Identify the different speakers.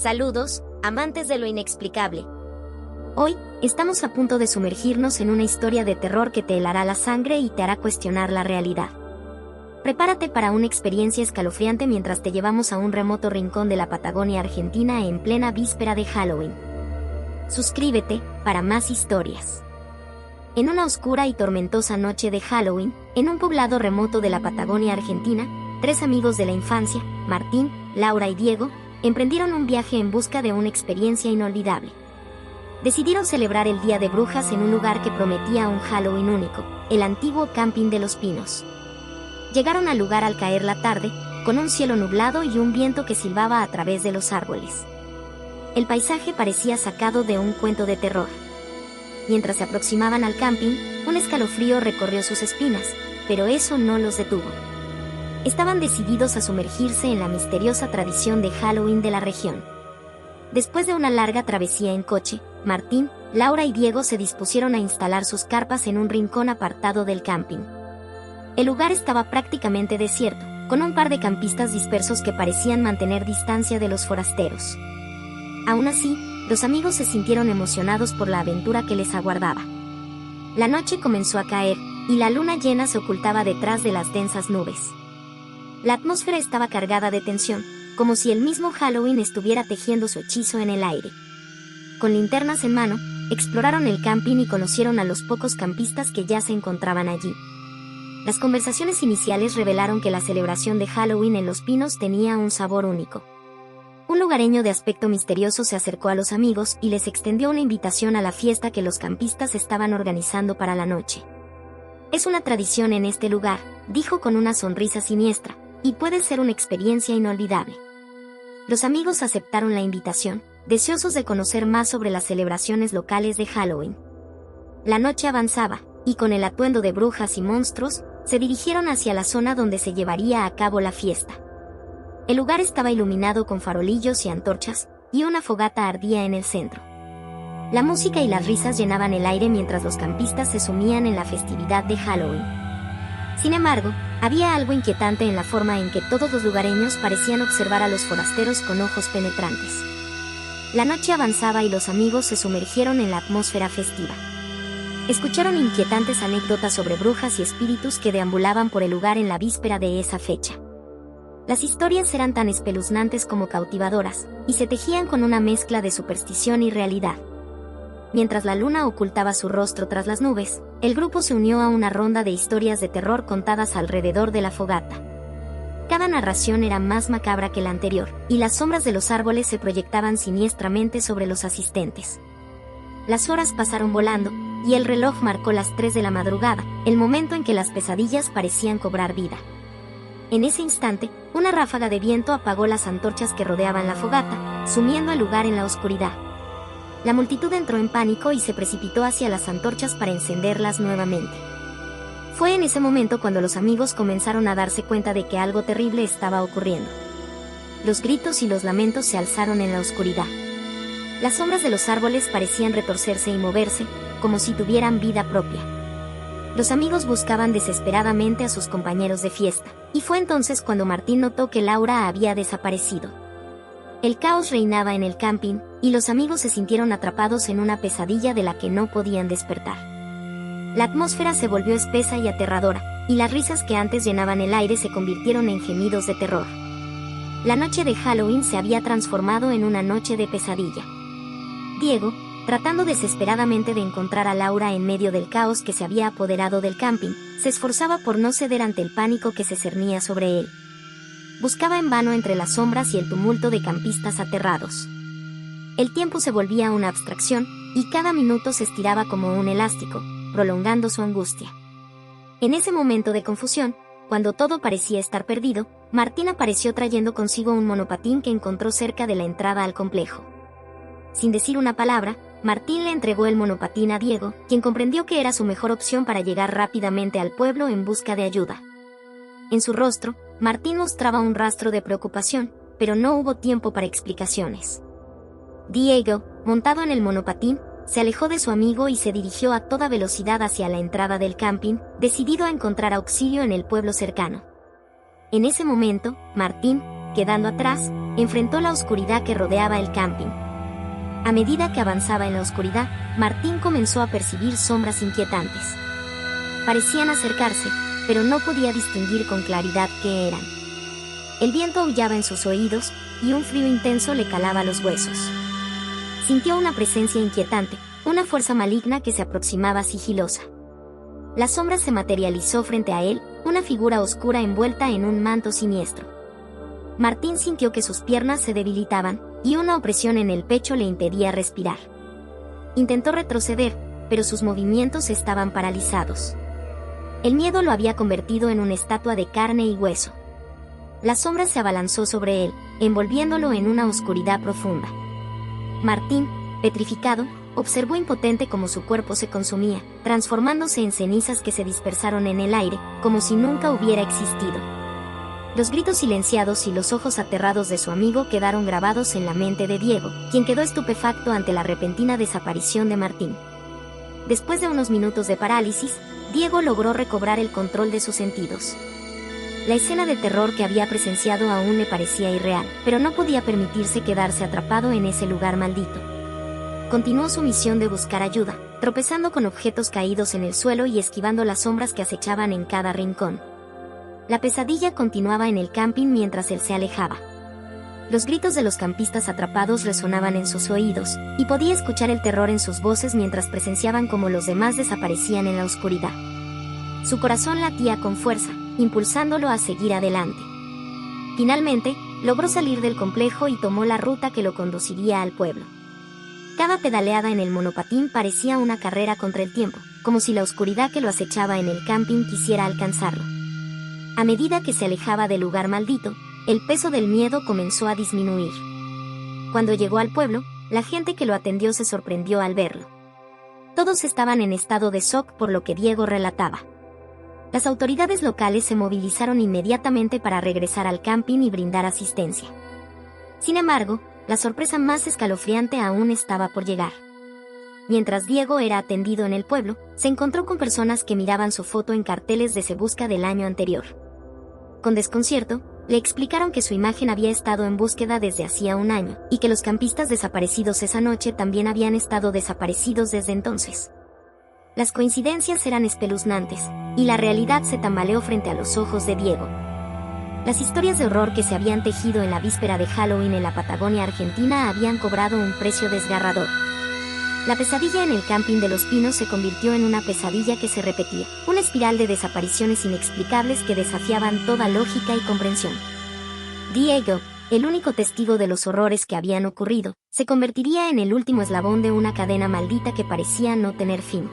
Speaker 1: Saludos, amantes de lo inexplicable. Hoy, estamos a punto de sumergirnos en una historia de terror que te helará la sangre y te hará cuestionar la realidad. Prepárate para una experiencia escalofriante mientras te llevamos a un remoto rincón de la Patagonia Argentina en plena víspera de Halloween. Suscríbete para más historias. En una oscura y tormentosa noche de Halloween, en un poblado remoto de la Patagonia Argentina, tres amigos de la infancia, Martín, Laura y Diego, emprendieron un viaje en busca de una experiencia inolvidable. Decidieron celebrar el Día de Brujas en un lugar que prometía un Halloween único, el antiguo Camping de los Pinos. Llegaron al lugar al caer la tarde, con un cielo nublado y un viento que silbaba a través de los árboles. El paisaje parecía sacado de un cuento de terror. Mientras se aproximaban al camping, un escalofrío recorrió sus espinas, pero eso no los detuvo. Estaban decididos a sumergirse en la misteriosa tradición de Halloween de la región. Después de una larga travesía en coche, Martín, Laura y Diego se dispusieron a instalar sus carpas en un rincón apartado del camping. El lugar estaba prácticamente desierto, con un par de campistas dispersos que parecían mantener distancia de los forasteros. Aún así, los amigos se sintieron emocionados por la aventura que les aguardaba. La noche comenzó a caer, y la luna llena se ocultaba detrás de las densas nubes. La atmósfera estaba cargada de tensión, como si el mismo Halloween estuviera tejiendo su hechizo en el aire. Con linternas en mano, exploraron el camping y conocieron a los pocos campistas que ya se encontraban allí. Las conversaciones iniciales revelaron que la celebración de Halloween en Los Pinos tenía un sabor único. Un lugareño de aspecto misterioso se acercó a los amigos y les extendió una invitación a la fiesta que los campistas estaban organizando para la noche. «Es una tradición en este lugar», dijo con una sonrisa siniestra, «y puede ser una experiencia inolvidable». Los amigos aceptaron la invitación, deseosos de conocer más sobre las celebraciones locales de Halloween. La noche avanzaba, y con el atuendo de brujas y monstruos, se dirigieron hacia la zona donde se llevaría a cabo la fiesta. El lugar estaba iluminado con farolillos y antorchas, y una fogata ardía en el centro. La música y las risas llenaban el aire mientras los campistas se sumían en la festividad de Halloween. Sin embargo, había algo inquietante en la forma en que todos los lugareños parecían observar a los forasteros con ojos penetrantes. La noche avanzaba y los amigos se sumergieron en la atmósfera festiva. Escucharon inquietantes anécdotas sobre brujas y espíritus que deambulaban por el lugar en la víspera de esa fecha. Las historias eran tan espeluznantes como cautivadoras, y se tejían con una mezcla de superstición y realidad. Mientras la luna ocultaba su rostro tras las nubes, el grupo se unió a una ronda de historias de terror contadas alrededor de la fogata. Cada narración era más macabra que la anterior, y las sombras de los árboles se proyectaban siniestramente sobre los asistentes. Las horas pasaron volando, y el reloj marcó las 3 de la madrugada, el momento en que las pesadillas parecían cobrar vida. En ese instante, una ráfaga de viento apagó las antorchas que rodeaban la fogata, sumiendo el lugar en la oscuridad. La multitud entró en pánico y se precipitó hacia las antorchas para encenderlas nuevamente. Fue en ese momento cuando los amigos comenzaron a darse cuenta de que algo terrible estaba ocurriendo. Los gritos y los lamentos se alzaron en la oscuridad. Las sombras de los árboles parecían retorcerse y moverse, como si tuvieran vida propia. Los amigos buscaban desesperadamente a sus compañeros de fiesta, y fue entonces cuando Martín notó que Laura había desaparecido. El caos reinaba en el camping, y los amigos se sintieron atrapados en una pesadilla de la que no podían despertar. La atmósfera se volvió espesa y aterradora, y las risas que antes llenaban el aire se convirtieron en gemidos de terror. La noche de Halloween se había transformado en una noche de pesadilla. Diego, tratando desesperadamente de encontrar a Laura en medio del caos que se había apoderado del camping, se esforzaba por no ceder ante el pánico que se cernía sobre él. Buscaba en vano entre las sombras y el tumulto de campistas aterrados. El tiempo se volvía una abstracción, y cada minuto se estiraba como un elástico, prolongando su angustia. En ese momento de confusión, cuando todo parecía estar perdido, Martín apareció trayendo consigo un monopatín que encontró cerca de la entrada al complejo. Sin decir una palabra, Martín le entregó el monopatín a Diego, quien comprendió que era su mejor opción para llegar rápidamente al pueblo en busca de ayuda. En su rostro, Martín mostraba un rastro de preocupación, pero no hubo tiempo para explicaciones. Diego, montado en el monopatín, se alejó de su amigo y se dirigió a toda velocidad hacia la entrada del camping, decidido a encontrar auxilio en el pueblo cercano. En ese momento, Martín, quedando atrás, enfrentó la oscuridad que rodeaba el camping. A medida que avanzaba en la oscuridad, Martín comenzó a percibir sombras inquietantes. Parecían acercarse, pero no podía distinguir con claridad qué eran. El viento aullaba en sus oídos, y un frío intenso le calaba los huesos. Sintió una presencia inquietante, una fuerza maligna que se aproximaba sigilosa. La sombra se materializó frente a él, una figura oscura envuelta en un manto siniestro. Martín sintió que sus piernas se debilitaban, y una opresión en el pecho le impedía respirar. Intentó retroceder, pero sus movimientos estaban paralizados. El miedo lo había convertido en una estatua de carne y hueso. La sombra se abalanzó sobre él, envolviéndolo en una oscuridad profunda. Martín, petrificado, observó impotente cómo su cuerpo se consumía, transformándose en cenizas que se dispersaron en el aire, como si nunca hubiera existido. Los gritos silenciados y los ojos aterrados de su amigo quedaron grabados en la mente de Diego, quien quedó estupefacto ante la repentina desaparición de Martín. Después de unos minutos de parálisis, Diego logró recobrar el control de sus sentidos. La escena de terror que había presenciado aún le parecía irreal, pero no podía permitirse quedarse atrapado en ese lugar maldito. Continuó su misión de buscar ayuda, tropezando con objetos caídos en el suelo y esquivando las sombras que acechaban en cada rincón. La pesadilla continuaba en el camping mientras él se alejaba. Los gritos de los campistas atrapados resonaban en sus oídos, y podía escuchar el terror en sus voces mientras presenciaban cómo los demás desaparecían en la oscuridad. Su corazón latía con fuerza, impulsándolo a seguir adelante. Finalmente, logró salir del complejo y tomó la ruta que lo conduciría al pueblo. Cada pedaleada en el monopatín parecía una carrera contra el tiempo, como si la oscuridad que lo acechaba en el camping quisiera alcanzarlo. A medida que se alejaba del lugar maldito, el peso del miedo comenzó a disminuir. Cuando llegó al pueblo, la gente que lo atendió se sorprendió al verlo. Todos estaban en estado de shock por lo que Diego relataba. Las autoridades locales se movilizaron inmediatamente para regresar al camping y brindar asistencia. Sin embargo, la sorpresa más escalofriante aún estaba por llegar. Mientras Diego era atendido en el pueblo, se encontró con personas que miraban su foto en carteles de Se Busca del año anterior. Con desconcierto, le explicaron que su imagen había estado en búsqueda desde hacía un año, y que los campistas desaparecidos esa noche también habían estado desaparecidos desde entonces. Las coincidencias eran espeluznantes, y la realidad se tambaleó frente a los ojos de Diego. Las historias de horror que se habían tejido en la víspera de Halloween en la Patagonia Argentina habían cobrado un precio desgarrador. La pesadilla en el camping de Los Pinos se convirtió en una pesadilla que se repetía, una espiral de desapariciones inexplicables que desafiaban toda lógica y comprensión. Diego, el único testigo de los horrores que habían ocurrido, se convertiría en el último eslabón de una cadena maldita que parecía no tener fin.